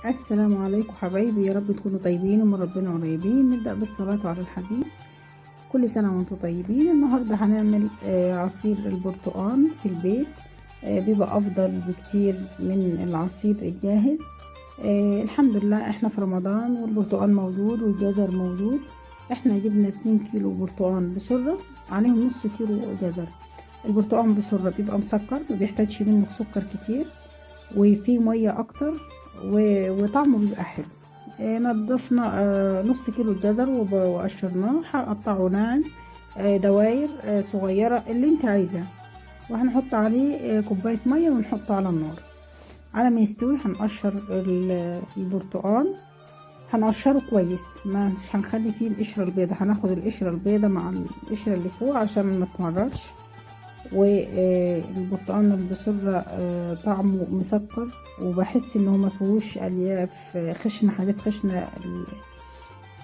السلام عليكم حبايبي، يا رب تكونوا طيبين ومن ربنا قريبين. نبدأ بالصلاة على الحبيب. كل سنة وانتم طيبين. النهاردة هنعمل عصير البرتقال في البيت. بيبقى أفضل بكتير من العصير الجاهز. الحمد لله احنا في رمضان والبرتقال موجود والجزر موجود. احنا جبنا 2 كيلو برتقال بسرة، عليهم نص كيلو جزر. البرتقال بسرة بيبقى مسكر، ما بيحتاجش منه سكر كتير وفيه مية اكتر وطعمه بيبقى حلو. نضفنا نص كيلو الجزر وقشرناه، هقطعه ناعم دواير صغيرة اللي انت عايزاه، وهنحط عليه كوباية مية ونحطه على النار. على ما يستوي هنقشر البرتقال، هنقشره كويس، مش هنخلي فيه القشرة البيضة، هناخد القشرة البيضة مع القشرة اللي فوق عشان ما تمررش. والبرتقال البسرة طعمه مسكر، وبحس ان هو مفيهوش الياف خشنة، حاجات خشنة،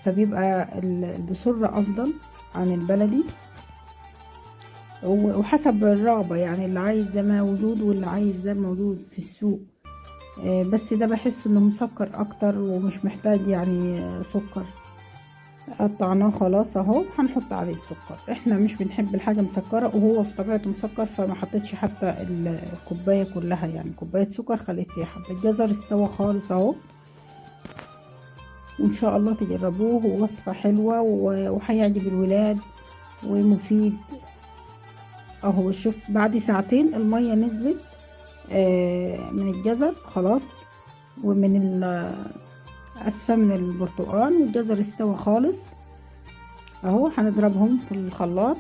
فبيبقى البسرة افضل عن البلدي، وحسب الرغبة يعني، اللي عايز ده موجود واللي عايز ده موجود في السوق. بس ده بحس انه مسكر اكتر ومش محتاج يعني سكر. قطعناه خلاص اهو، هنحط عليه السكر. احنا مش بنحب الحاجه مسكره، وهو في طبيعته مسكر، فما حطيتش حتى الكوبايه كلها، يعني كوبايه سكر خليت فيها حبه. الجزر استوى خالص اهو، وان شاء الله تجربوه، ووصفه حلوه وهيعجب الولاد ومفيد اهو. شوف بعد ساعتين الميه نزلت من الجزر خلاص، ومن اسفه من البرتقال، والجزر استوى خالص اهو. هنضربهم في الخلاط،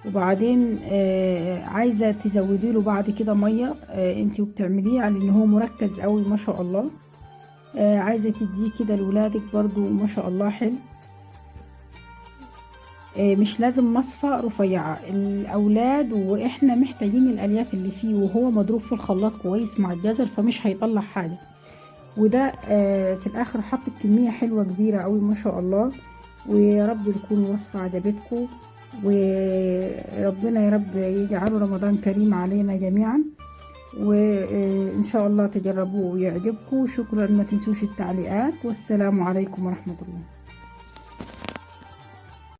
وبعدين عايزه تزودي له بعد كده ميه انتي وبتعمليه، على ان هو مركز قوي ما شاء الله. عايزه تديه كده لولادك برضو ما شاء الله حلو. مش لازم مصفى رفيعه الاولاد، واحنا محتاجين الالياف اللي فيه، وهو مضروب في الخلاط كويس مع الجزر، فمش هيطلع حاجه. وده في الاخر حط كميه حلوه كبيره قوي ما شاء الله. ويا رب تكون الوصفه عجبتكم، وربنا يا رب يجعله رمضان كريم علينا جميعا، وإن شاء الله تجربوه ويعجبكم. شكرا، ما تنسوش التعليقات، والسلام عليكم ورحمة الله.